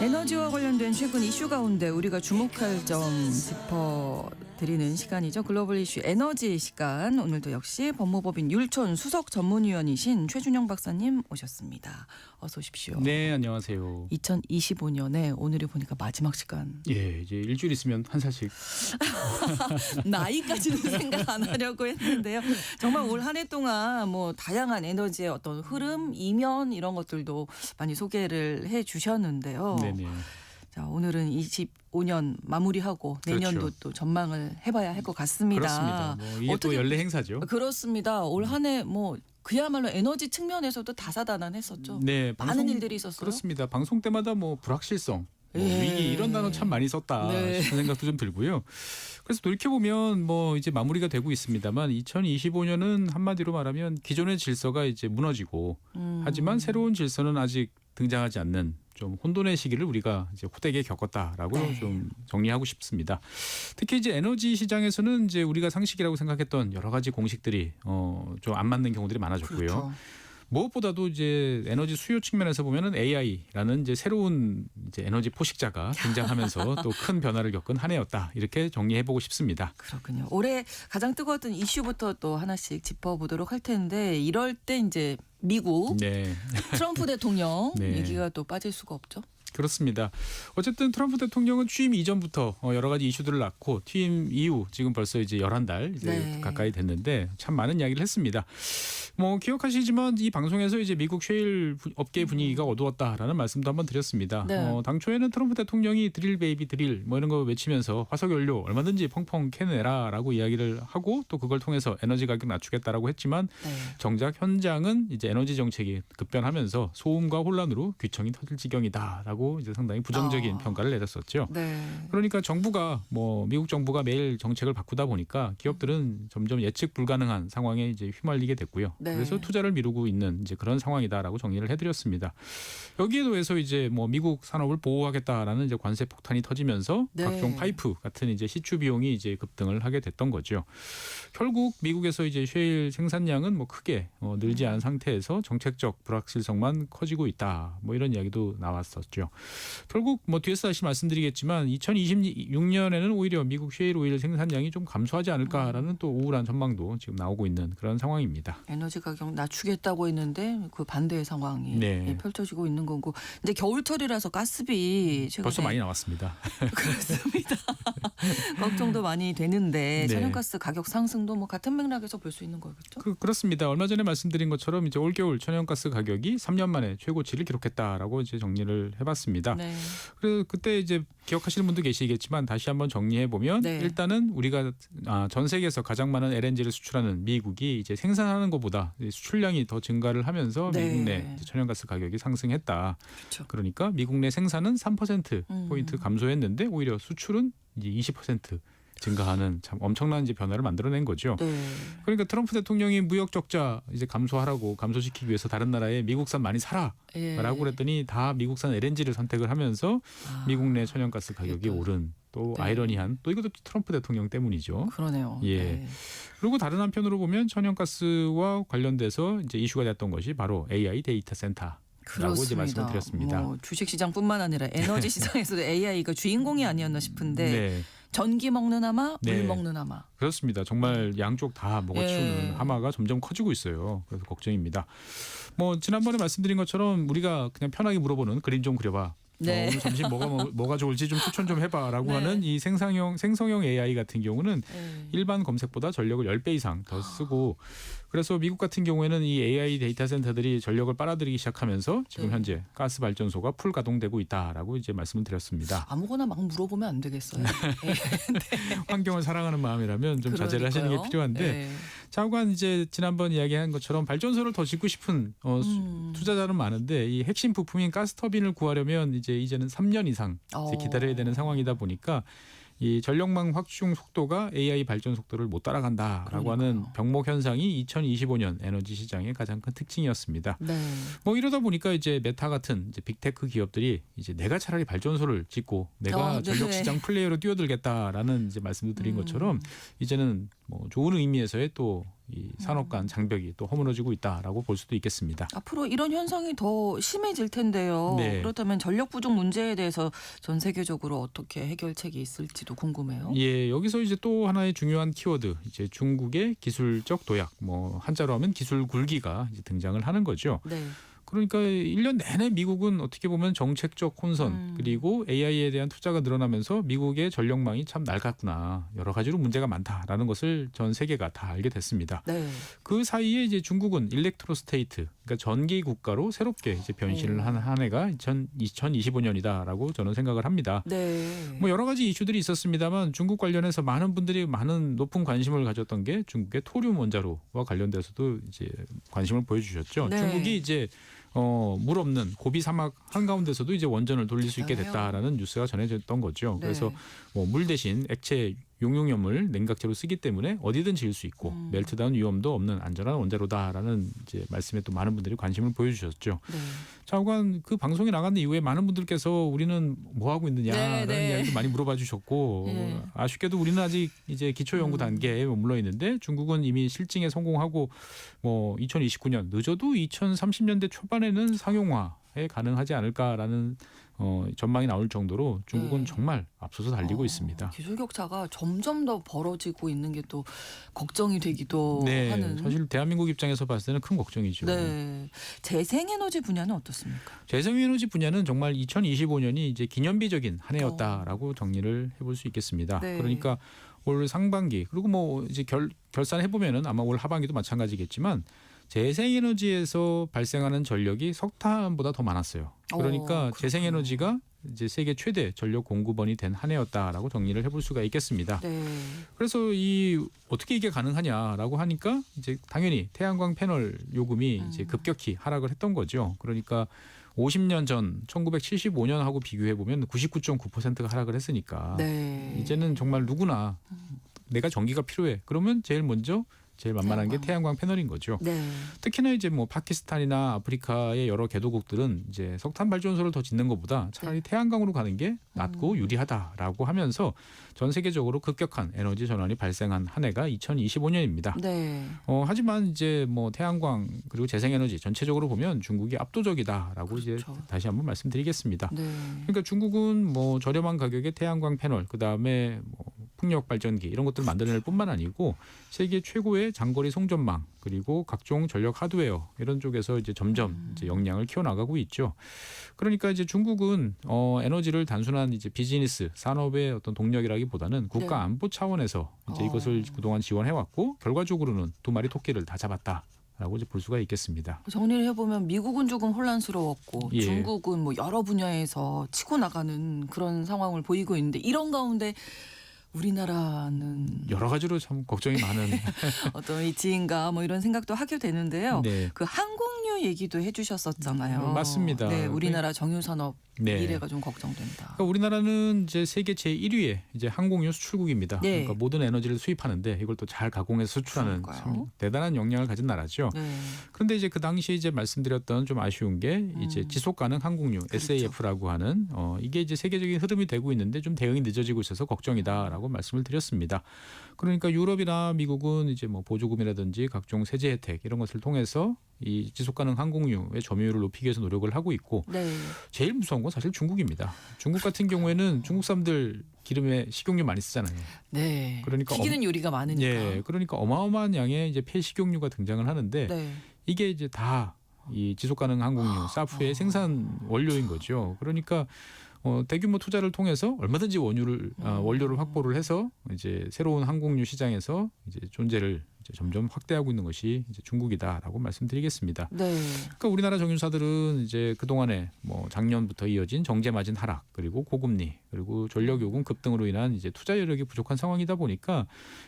에너지와 관련된 최근 이슈 가운데 우리가 주목할 점 짚어드리는 시간이죠. 글로벌 이슈 에너지 시간. 오늘도 역시 법무법인 율촌 수석 전문위원이신 최준영 박사님 오셨습니다. 어서 오십시오. 네, 안녕하세요. 2025년에 오늘이 보니까 마지막 시간. 예, 이제 일주일 있으면 한 살씩. 나이까지는 생각 안 하려고 했는데요. 정말 올 한 해 동안 뭐 다양한 에너지의 어떤 흐름, 이면 이런 것들도 많이 소개를 해 주셨는데요. 네네. 자, 오늘은 25년 마무리하고 내년도 그렇죠. 또 전망을 해봐야 할 것 같습니다. 그렇습니다. 뭐 이게 또 연례 행사죠. 그렇습니다. 올 한 해 뭐 그야말로 에너지 측면에서도 다사다난했었죠. 네, 많은 일들이 있었어요. 그렇습니다. 방송 때마다 뭐 불확실성, 뭐 예. 위기 이런 단어 참 많이 썼다 네. 싶은 생각도 좀 들고요. 그래서 돌이켜 보면 뭐 이제 마무리가 되고 있습니다만 2025년은 한마디로 말하면 기존의 질서가 이제 무너지고 하지만 새로운 질서는 아직 등장하지 않는 좀 혼돈의 시기를 우리가 이제 호되게 겪었다라고 네. 좀 정리하고 싶습니다. 특히 이제 에너지 시장에서는 이제 우리가 상식이라고 생각했던 여러 가지 공식들이 좀 안 맞는 경우들이 많아졌고요. 그렇죠. 무엇보다도 이제 에너지 수요 측면에서 보면은 AI라는 이제 새로운 이제 에너지 포식자가 등장하면서 또 큰 변화를 겪은 한 해였다. 이렇게 정리해 보고 싶습니다. 그렇군요. 올해 가장 뜨거웠던 이슈부터 또 하나씩 짚어보도록 할 텐데 이럴 때 이제 미국 네. 트럼프 대통령 네. 얘기가 또 빠질 수가 없죠. 그렇습니다. 어쨌든 트럼프 대통령은 취임 이전부터 여러 가지 이슈들을 낳고 취임 이후 지금 벌써 이제 11달 이제 네. 가까이 됐는데 참 많은 이야기를 했습니다. 뭐 기억하시지만 이 방송에서 이제 미국 셰일 업계 분위기가 어두웠다라는 말씀도 한번 드렸습니다. 네. 당초에는 트럼프 대통령이 드릴 베이비 드릴 뭐 이런 거 외치면서 화석연료 얼마든지 펑펑 캐내라라고 이야기를 하고 또 그걸 통해서 에너지 가격 낮추겠다라고 했지만 네. 정작 현장은 이제 에너지 정책이 급변하면서 소음과 혼란으로 귀청이 터질 지경이다라고 이제 상당히 부정적인 평가를 내렸었죠. 네. 그러니까 정부가 뭐 미국 정부가 매일 정책을 바꾸다 보니까 기업들은 점점 예측 불가능한 상황에 이제 휘말리게 됐고요. 네. 그래서 투자를 미루고 있는 이제 그런 상황이다라고 정리를 해드렸습니다. 여기에 더해서 이제 뭐 미국 산업을 보호하겠다라는 이제 관세 폭탄이 터지면서 네. 각종 파이프 같은 이제 시추 비용이 이제 급등을 하게 됐던 거죠. 결국 미국에서 이제 셰일 생산량은 뭐 크게 늘지 않은 상태에서 정책적 불확실성만 커지고 있다. 뭐 이런 이야기도 나왔었죠. 결국 뭐 뒤에서 다시 말씀드리겠지만 2026년에는 오히려 미국 셰일 오일 생산량이 좀 감소하지 않을까라는 또 우울한 전망도 지금 나오고 있는 그런 상황입니다. 에너지 가격 낮추겠다고 했는데 그 반대의 상황이 네. 펼쳐지고 있는 거고 이제 겨울철이라서 가스비 최근에 벌써 많이 나왔습니다. 그렇습니다. 걱정도 많이 되는데 네. 천연가스 가격 상승도 뭐 같은 맥락에서 볼 수 있는 거겠죠? 그렇습니다. 얼마 전에 말씀드린 것처럼 이제 올겨울 천연가스 가격이 3년 만에 최고치를 기록했다라고 이제 정리를 해봤습니다. 네. 그래서 그때 이제 기억하시는 분도 계시겠지만 다시 한번 정리해 보면 네. 일단은 우리가 전 세계에서 가장 많은 LNG를 수출하는 미국이 이제 생산하는 것보다 수출량이 더 증가를 하면서 네. 미국 내 천연가스 가격이 상승했다. 그렇죠. 그러니까 미국 내 생산은 3% 포인트 감소했는데 오히려 수출은 이제 20% 증가하는 참 엄청난 이제 변화를 만들어낸 거죠. 네. 그러니까 트럼프 대통령이 무역 적자 이제 감소하라고 감소시키기 위해서 다른 나라에 미국산 많이 사라라고 예. 그랬더니 다 미국산 LNG를 선택을 하면서 미국 내 천연가스 가격이 또, 오른 또 네. 아이러니한 또 이것도 트럼프 대통령 때문이죠. 그러네요. 예. 네. 그리고 다른 한편으로 보면 천연가스와 관련돼서 이제 이슈가 됐던 것이 바로 AI 데이터 센터. 라고 이제 말씀을 드렸습니다. 뭐 주식시장뿐만 아니라 에너지 시장에서도 AI가 주인공이 아니었나 싶은데 네. 전기 먹는 하마, 물 네. 먹는 하마. 그렇습니다. 정말 양쪽 다 먹어치우는 예. 하마가 점점 커지고 있어요. 그래서 걱정입니다. 뭐 지난번에 말씀드린 것처럼 우리가 그냥 편하게 물어보는 그림 좀 그려봐. 네. 오늘 점심 뭐가 좋을지 좀 추천 좀 해봐라고 네. 하는 이 생성형 AI 같은 경우는 네. 일반 검색보다 전력을 10배 이상 더 쓰고 그래서 미국 같은 경우에는 이 AI 데이터 센터들이 전력을 빨아들이기 시작하면서 지금 네. 현재 가스 발전소가 풀 가동되고 있다라고 이제 말씀을 드렸습니다. 아무거나 막 물어보면 안 되겠어요. 네. 환경을 사랑하는 마음이라면 좀 자제를 하시는 게 그러니까요. 필요한데 네. 자관 이제 지난번 이야기한 것처럼 발전소를 더 짓고 싶은 투자자는 많은데 이 핵심 부품인 가스터빈을 구하려면 이제는 3년 이상 이제 기다려야 되는 상황이다 보니까 이 전력망 확충 속도가 AI 발전 속도를 못 따라간다라고 그러니까요. 하는 병목 현상이 2025년 에너지 시장의 가장 큰 특징이었습니다. 네. 뭐 이러다 보니까 이제 메타 같은 이제 빅테크 기업들이 이제 내가 차라리 발전소를 짓고 내가 네. 전력 시장 플레이어로 뛰어들겠다라는 이제 말씀도 드린 것처럼 이제는 뭐 좋은 의미에서의 또 이 산업 간 장벽이 또 허물어지고 있다라고 볼 수도 있겠습니다. 앞으로 이런 현상이 더 심해질 텐데요. 네. 그렇다면 전력 부족 문제에 대해서 전 세계적으로 어떻게 해결책이 있을지도 궁금해요. 예, 여기서 이제 또 하나의 중요한 키워드, 이제 중국의 기술적 도약, 뭐 한자로 하면 기술 굴기가 이제 등장을 하는 거죠. 네. 그러니까 1년 내내 미국은 어떻게 보면 정책적 혼선 그리고 AI에 대한 투자가 늘어나면서 미국의 전력망이 참 낡았구나. 여러 가지로 문제가 많다라는 것을 전 세계가 다 알게 됐습니다. 네. 그 사이에 이제 중국은 일렉트로 스테이트, 그러니까 전기 국가로 새롭게 이제 변신을 한 해가 2025년이다라고 저는 생각을 합니다. 네. 뭐 여러 가지 이슈들이 있었습니다만 중국 관련해서 많은 분들이 많은 높은 관심을 가졌던 게 중국의 토륨 원자로와 관련돼서도 이제 관심을 보여주셨죠. 네. 중국이 이제 물 없는 고비 사막 한가운데서도 이제 원전을 돌릴 수 있게 됐다라는 뉴스가 전해졌던 거죠. 네. 그래서 뭐 물 대신 액체 용융염을 냉각제로 쓰기 때문에 어디든 지을 수 있고 멜트다운 위험도 없는 안전한 원자로다라는 이제 말씀에 또 많은 분들이 관심을 보여주셨죠. 네. 좌우간 그 방송이 나간 이후에 많은 분들께서 우리는 뭐 하고 있느냐라는 네. 이야기도 많이 물어봐 주셨고 네. 아쉽게도 우리는 아직 이제 기초 연구 단계에 머물러 있는데 중국은 이미 실증에 성공하고 뭐 2029년 늦어도 2030년대 초반에는 상용화에 가능하지 않을까라는 전망이 나올 정도로 중국은 네. 정말 앞서서 달리고 있습니다. 기술 격차가 점점 더 벌어지고 있는 게 또 걱정이 되기도 네, 하는. 사실 대한민국 입장에서 봤을 때는 큰 걱정이죠. 네. 재생에너지 분야는 어떻습니까? 재생에너지 분야는 정말 2025년이 이제 기념비적인 한 해였다라고 정리를 해볼 수 있겠습니다. 네. 그러니까 올 상반기 그리고 뭐 이제 결산해 보면은 아마 올 하반기도 마찬가지겠지만 재생에너지에서 발생하는 전력이 석탄보다 더 많았어요. 그러니까 그렇군요. 재생에너지가 이제 세계 최대 전력 공급원이 된 한 해였다라고 정리를 해볼 수가 있겠습니다. 네. 그래서 어떻게 이게 가능하냐라고 하니까 이제 당연히 태양광 패널 요금이 이제 급격히 하락을 했던 거죠. 그러니까 50년 전 1975년하고 비교해 보면 99.9%가 하락을 했으니까 네. 이제는 정말 누구나 내가 전기가 필요해. 그러면 제일 만만한 게 태양광 패널인 거죠. 네. 특히나 이제 뭐 파키스탄이나 아프리카의 여러 개도국들은 이제 석탄 발전소를 더 짓는 것보다 차라리 태양광으로 가는 게 낫고 유리하다라고 하면서 전 세계적으로 급격한 에너지 전환이 발생한 한 해가 2025년입니다. 네. 하지만 이제 뭐 태양광 그리고 재생에너지 전체적으로 보면 중국이 압도적이다라고 이제 그렇죠. 다시 한번 말씀드리겠습니다. 네. 그러니까 중국은 뭐 저렴한 가격의 태양광 패널, 그 다음에 뭐 풍력 발전기 이런 것들을 만들어낼 뿐만 아니고 세계 최고의 장거리 송전망 그리고 각종 전력 하드웨어 이런 쪽에서 이제 점점 이제 역량을 키워나가고 있죠. 그러니까 이제 중국은 에너지를 단순한 이제 비즈니스 산업의 어떤 동력이라기보다는 국가 네. 안보 차원에서 이제 이것을 그동안 지원해왔고 결과적으로는 두 마리 토끼를 다 잡았다라고 이제 볼 수가 있겠습니다. 정리를 해보면 미국은 조금 혼란스러웠고 예. 중국은 뭐 여러 분야에서 치고 나가는 그런 상황을 보이고 있는데 이런 가운데 우리나라는 여러 가지로 참 걱정이 많은. 어떤 위치인가 뭐 이런 생각도 하게 되는데요. 네. 그 항공유 얘기도 해주셨었잖아요. 맞습니다. 네, 우리나라 정유산업 네. 미래가 좀 걱정된다. 그러니까 우리나라는 이제 세계 제1위의 이제 항공유 수출국입니다. 네. 그러니까 모든 에너지를 수입하는데 이걸 또 잘 가공해서 수출하는 그러니까요. 참 대단한 역량을 가진 나라죠. 네. 그런데 이제 그 당시에 이제 말씀드렸던 좀 아쉬운 게 이제 지속 가능 항공유 그렇죠. SAF라고 하는 이게 이제 세계적인 흐름이 되고 있는데 좀 대응이 늦어지고 있어서 걱정이다라고 말씀을 드렸습니다. 그러니까 유럽이나 미국은 이제 뭐 보조금이라든지 각종 세제 혜택 이런 것을 통해서 이 지속 가능 항공유의 점유율을 높이기 위해서 노력을 하고 있고 네. 제일 무서운 건 사실 중국입니다. 중국 같은 경우에는 중국 사람들 기름에 식용유 많이 쓰잖아요. 네. 그러니까 튀기는 요리가 많으니까. 예, 그러니까 어마어마한 양의 이제 폐식용유가 등장을 하는데 네. 이게 이제 다 이 지속 가능 항공유 사프의 생산 원료인 거죠. 그러니까 대규모 투자를 통해서 얼마든지 원료를 확보를 해서 이제 새로운 항공유 시장에서 이제 존재를 이제 점점 확대하고 있는 것이 이제 중국이다라고 말씀드리겠습니다. 네. 그러니까 우리나라 정유사들은 이제 그 동안에 뭐 작년부터 이어진 정제 마진 하락 그리고 고금리 그리고 전력 요금 급등으로 인한 이제 투자 여력이 부족한 상황이다 보니까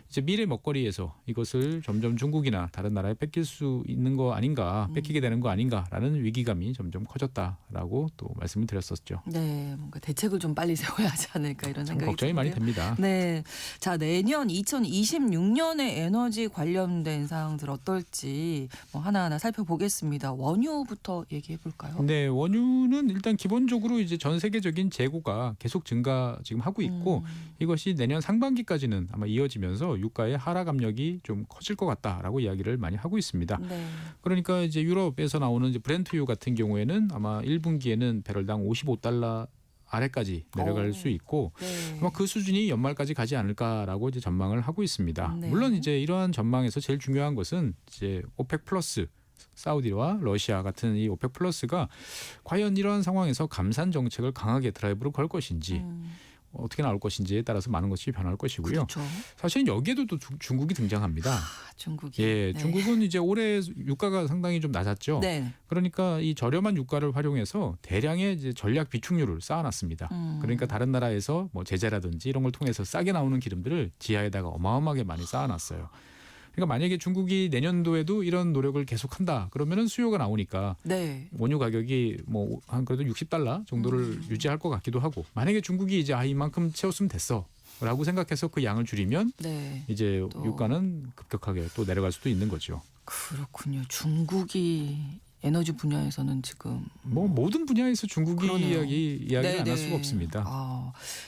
이제 미래 먹거리에서 이것을 점점 중국이나 다른 나라에 뺏길 수 있는 거 아닌가, 뺏기게 되는 거 아닌가라는 위기감이 점점 커졌다라고 또 말씀을 드렸었죠. 네. 뭔가 대책을 좀 빨리 세워야 하지 않을까 이런 참 생각이 걱정이 많이 드는데요. 됩니다. 네. 자, 내년 2026년에 에너지 관련된 사항들 어떨지 뭐 하나하나 살펴보겠습니다. 원유부터 얘기해 볼까요? 네, 원유는 일단 기본적으로 이제 전 세계적인 재고가 계속 증가 지금 하고 있고 이것이 내년 상반기까지는 아마 이어지면서 유가의 하락 압력이 좀 커질 것 같다라고 이야기를 많이 하고 있습니다. 네. 그러니까 이제 유럽에서 나오는 이제 브렌트유 같은 경우에는 아마 1분기에는 배럴당 55달러 아래까지 내려갈 수 있고 네. 아마 그 수준이 연말까지 가지 않을까라고 이제 전망을 하고 있습니다. 네. 물론 이제 이러한 전망에서 제일 중요한 것은 이제 오펙 플러스 사우디와 러시아 같은 이 오펙 플러스가 과연 이러한 상황에서 감산 정책을 강하게 드라이브로 걸 것인지 어떻게 나올 것인지에 따라서 많은 것이 변할 것이고요. 그렇죠. 사실 여기에도 또 중국이 등장합니다. 중국이. 예, 네. 중국은 이제 올해 유가가 상당히 좀 낮았죠. 네. 그러니까 이 저렴한 유가를 활용해서 대량의 이제 전략 비축유를 쌓아놨습니다. 그러니까 다른 나라에서 뭐 제재라든지 이런 걸 통해서 싸게 나오는 기름들을 지하에다가 어마어마하게 많이 쌓아놨어요. 그러니까 만약에 중국이 내년도에도 이런 노력을 계속한다 그러면은 수요가 나오니까 네. 원유 가격이 뭐 한 그래도 60달러 정도를 유지할 것 같기도 하고 만약에 중국이 이제 이만큼 채웠으면 됐어라고 생각해서 그 양을 줄이면 네. 이제 또. 유가는 급격하게 또 내려갈 수도 있는 거죠. 그렇군요. 중국이 에너지 분야에서는 지금 뭐 모든 분야에서 중국이 그러네요. 이야기 안 할 수가 없습니다.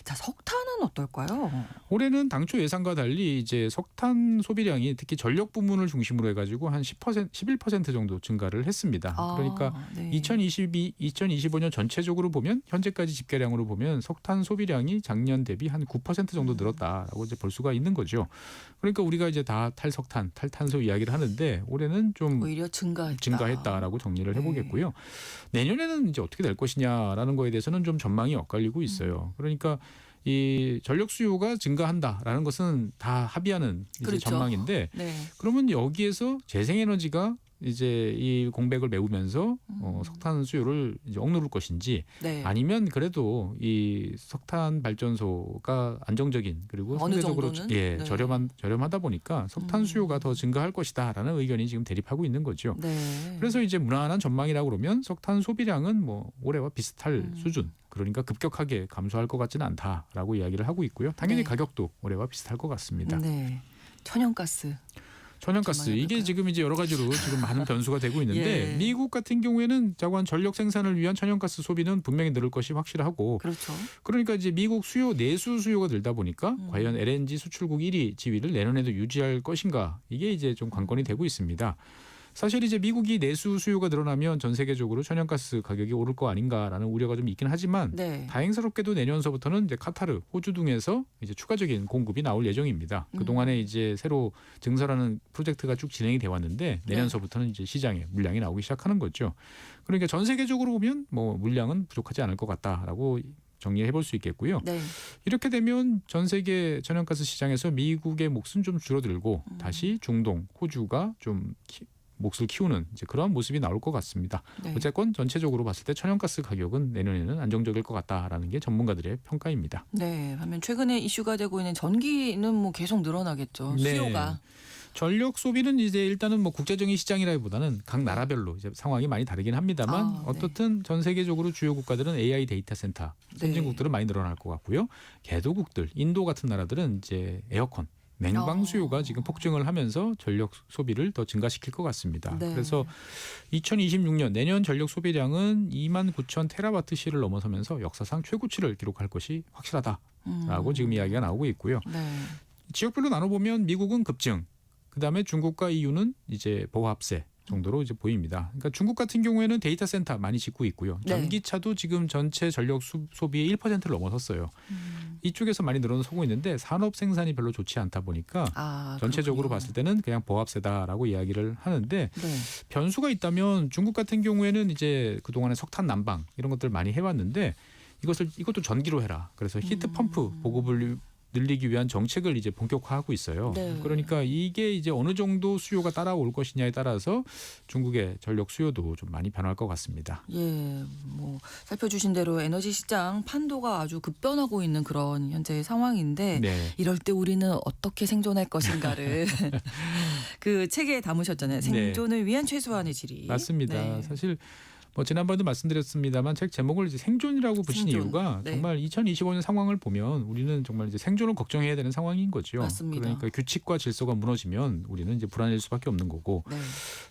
자, 석탄은 어떨까요? 올해는 당초 예상과 달리 이제 석탄 소비량이 특히 전력 부문을 중심으로 해가지고 한 10%, 11% 정도 증가를 했습니다. 그러니까 네. 2025년 전체적으로 보면 현재까지 집계량으로 보면 석탄 소비량이 작년 대비 한 9% 정도 늘었다라고 이제 볼 수가 있는 거죠. 그러니까 우리가 이제 다 탈석탄, 탈탄소 이야기를 하는데 올해는 좀 오히려 증가했다라고 정리를 해보겠고요. 내년에는 이제 어떻게 될 것이냐라는 거에 대해서는 좀 전망이 엇갈리고 있어요. 그러니까 이 전력 수요가 증가한다라는 것은 다 합의하는 이제 그렇죠. 전망인데 네. 그러면 여기에서 재생에너지가 이제 이 공백을 메우면서 석탄 수요를 이제 억누를 것인지 네. 아니면 그래도 이 석탄 발전소가 안정적인 그리고 어느 상대적으로 정도는? 예, 네. 저렴하다 보니까 석탄 수요가 더 증가할 것이다라는 의견이 지금 대립하고 있는 거죠. 네. 그래서 이제 무난한 전망이라고 그러면 석탄 소비량은 뭐 올해와 비슷할 수준. 그러니까 급격하게 감소할 것 같지는 않다라고 이야기를 하고 있고요. 당연히 네. 가격도 올해와 비슷할 것 같습니다. 네. 천연가스. 천연가스 이게 전망해볼까요? 지금 이제 여러 가지로 지금 많은 변수가 되고 있는데 예. 미국 같은 경우에는 자관 전력 생산을 위한 천연가스 소비는 분명히 늘을 것이 확실하고 그렇죠. 그러니까 이제 미국 내수 수요가 늘다 보니까 과연 LNG 수출국 1위 지위를 내년에도 유지할 것인가 이게 이제 좀 관건이 되고 있습니다. 사실 이제 미국이 내수 수요가 늘어나면 전 세계적으로 천연가스 가격이 오를 거 아닌가라는 우려가 좀 있긴 하지만 네. 다행스럽게도 내년서부터는 이제 카타르, 호주 등에서 이제 추가적인 공급이 나올 예정입니다. 그 동안에 이제 새로 증설하는 프로젝트가 쭉 진행이 돼 왔는데 내년서부터는 이제 시장에 물량이 나오기 시작하는 거죠. 그러니까 전 세계적으로 보면 뭐 물량은 부족하지 않을 것 같다라고 정리해 볼 수 있겠고요. 네. 이렇게 되면 전 세계 천연가스 시장에서 미국의 몫은 좀 줄어들고 다시 중동, 호주가 좀 몫을 키우는 이제 그런 모습이 나올 것 같습니다. 네. 어쨌건 전체적으로 봤을 때 천연가스 가격은 내년에는 안정적일 것 같다라는 게 전문가들의 평가입니다. 네. 반면 최근에 이슈가 되고 있는 전기는 뭐 계속 늘어나겠죠. 네. 수요가. 전력 소비는 이제 일단은 뭐 국제적인 시장이라기보다는 각 나라별로 이제 상황이 많이 다르긴 합니다만 네. 어떻든 전 세계적으로 주요 국가들은 AI 데이터 센터 선진국들은 많이 늘어날 것 같고요. 개도국들, 인도 같은 나라들은 이제 에어컨 냉방 수요가 지금 폭증을 하면서 전력 소비를 더 증가시킬 것 같습니다. 네. 그래서 2026년 내년 전력 소비량은 29,000 테라와트시를 넘어서면서 역사상 최고치를 기록할 것이 확실하다라고 지금 이야기가 나오고 있고요. 네. 지역별로 나눠보면 미국은 급증, 그다음에 중국과 EU는 이제 보합세 정도로 이제 보입니다. 그러니까 중국 같은 경우에는 데이터 센터 많이 짓고 있고요. 네. 전기차도 지금 전체 전력 소비의 1%를 넘어섰어요. 이쪽에서 많이 늘어서고 있는데 산업 생산이 별로 좋지 않다 보니까 전체적으로 그렇군요. 봤을 때는 그냥 보합세다라고 이야기를 하는데 네. 변수가 있다면 중국 같은 경우에는 이제 그동안에 석탄 난방 이런 것들 많이 해왔는데 이것도 전기로 해라. 그래서 히트 펌프 보급을 늘리기 위한 정책을 이제 본격화하고 있어요. 네. 그러니까 이게 이제 어느 정도 수요가 따라올 것이냐에 따라서 중국의 전력 수요도 좀 많이 변할 것 같습니다. 예, 뭐 살펴주신 대로 에너지 시장 판도가 아주 급변하고 있는 그런 현재의 상황인데 네. 이럴 때 우리는 어떻게 생존할 것인가를 그 책에 담으셨잖아요. 생존을 위한 최소한의 질의. 맞습니다. 네. 사실 뭐 지난번에도 말씀드렸습니다만 책 제목을 이제 생존이라고 붙인 생존. 이유가 네. 정말 2025년 상황을 보면 우리는 정말 이제 생존을 걱정해야 되는 상황인 거죠. 맞습니다. 그러니까 규칙과 질서가 무너지면 우리는 이제 불안해질 수밖에 없는 거고 네.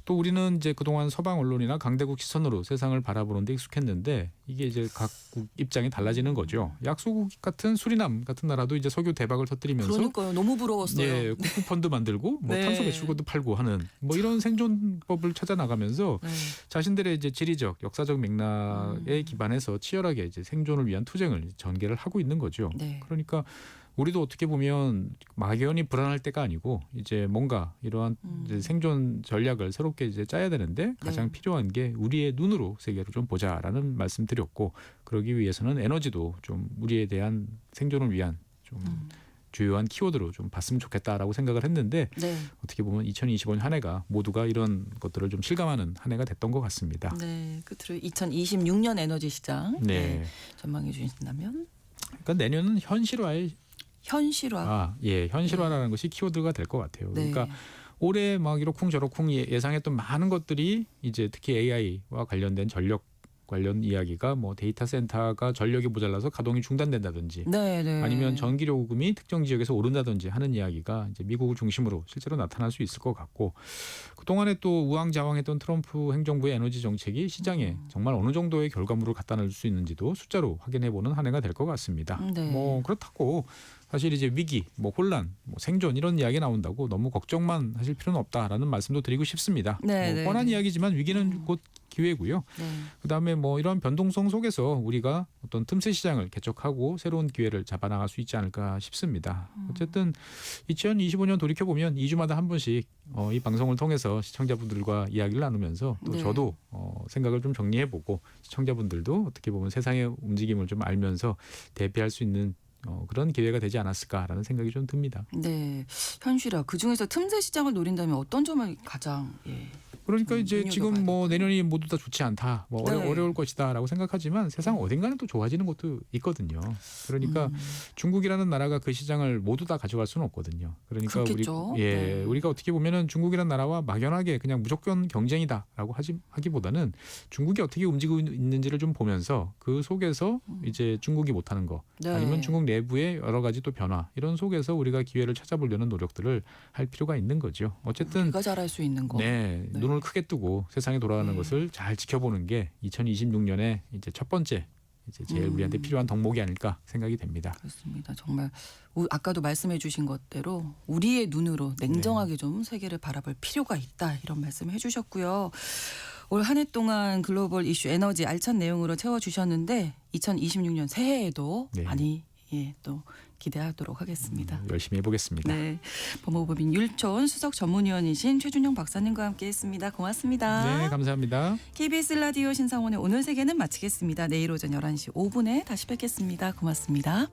또 우리는 이제 그동안 서방 언론이나 강대국 시선으로 세상을 바라보는 데 익숙했는데 이게 이제 각국 입장이 달라지는 거죠. 약소국 같은 수리남 같은 나라도 이제 석유 대박을 터뜨리면서 그러니까요. 너무 부러웠어요. 예, 국부펀드 만들고 뭐 네. 탄소 배출권도 팔고 하는 뭐 이런 생존법을 찾아 나가면서 네. 자신들의 이제 지리적, 역사적 맥락에 기반해서 치열하게 이제 생존을 위한 투쟁을 전개를 하고 있는 거죠. 네. 그러니까 우리도 어떻게 보면 막연히 불안할 때가 아니고 이제 뭔가 이러한 이제 생존 전략을 새롭게 이제 짜야 되는데 가장 네. 필요한 게 우리의 눈으로 세계를 좀 보자라는 말씀드렸고 그러기 위해서는 에너지도 좀 우리에 대한 생존을 위한 좀 주요한 키워드로 좀 봤으면 좋겠다라고 생각을 했는데 네. 어떻게 보면 2025년 한 해가 모두가 이런 것들을 좀 실감하는 한 해가 됐던 것 같습니다. 네. 끝으로 2026년 에너지 시장 네. 전망해 주신다면 그러니까 내년은 현실화의 현실화. 현실화라는 것이 키워드가 될 것 같아요. 네. 그러니까 올해 막 이러쿵저러쿵 예상했던 많은 것들이 이제 특히 AI와 관련된 전력 관련 이야기가 뭐 데이터 센터가 전력이 모자라서 가동이 중단된다든지 네, 네. 아니면 전기료 요금이 특정 지역에서 오른다든지 하는 이야기가 이제 미국을 중심으로 실제로 나타날 수 있을 것 같고 그동안에 또 우왕좌왕했던 트럼프 행정부의 에너지 정책이 시장에 정말 어느 정도의 결과물을 갖다 낼 수 있는지도 숫자로 확인해보는 한 해가 될 것 같습니다. 네. 뭐 그렇다고 사실 이제 위기, 뭐 혼란, 뭐 생존 이런 이야기 나온다고 너무 걱정만 하실 필요는 없다라는 말씀도 드리고 싶습니다. 네, 네, 뻔한 네. 이야기지만 위기는 곧 기회고요. 네. 그다음에 뭐 이런 변동성 속에서 우리가 어떤 틈새 시장을 개척하고 새로운 기회를 잡아나갈 수 있지 않을까 싶습니다. 어쨌든 2025년 돌이켜 보면 2주마다 한 번씩 이 방송을 통해서 시청자분들과 이야기를 나누면서 또 네. 저도 생각을 좀 정리해보고 시청자분들도 어떻게 보면 세상의 움직임을 좀 알면서 대비할 수 있는 그런 기회가 되지 않았을까라는 생각이 좀 듭니다. 네. 현실화. 그중에서 틈새 시장을 노린다면 어떤 점을 가장 그러니까 좀 이제 눈여겨봐야 지금 뭐 될까요? 내년이 모두 다 좋지 않다, 뭐 네. 어려울 것이다라고 생각하지만 세상 어딘가는 또 좋아지는 것도 있거든요. 그러니까 중국이라는 나라가 그 시장을 모두 다 가져갈 수는 없거든요. 그러니까 그렇겠죠. 네. 우리가 어떻게 보면은 중국이라는 나라와 막연하게 그냥 무조건 경쟁이다라고 하기보다는 중국이 어떻게 움직이고 있는지를 좀 보면서 그 속에서 이제 중국이 못하는 거 네. 아니면 중국 내부의 여러 가지 또 변화 이런 속에서 우리가 기회를 찾아보려는 노력들을 할 필요가 있는 거죠. 어쨌든 우리가 잘할 수 있는 거. 네, 네. 눈을 크게 뜨고 세상에 돌아가는 네. 것을 잘 지켜보는 게 2026년에 이제 첫 번째 이제 제일 우리한테 필요한 덕목이 아닐까 생각이 됩니다. 그렇습니다. 정말 아까도 말씀해 주신 것대로 우리의 눈으로 냉정하게 좀 세계를 바라볼 필요가 있다. 이런 말씀을 해 주셨고요. 올 한 해 동안 글로벌 이슈 에너지 알찬 내용으로 채워주셨는데 2026년 새해에도 네. 많이 또 기대하도록 하겠습니다. 열심히 해보겠습니다. 네, 법무법인 율촌 수석 전문위원이신 최준영 박사님과 함께했습니다. 고맙습니다. 네, 감사합니다. KBS 라디오 신상원의 오늘 세계는 마치겠습니다. 내일 오전 11시 5분에 다시 뵙겠습니다. 고맙습니다.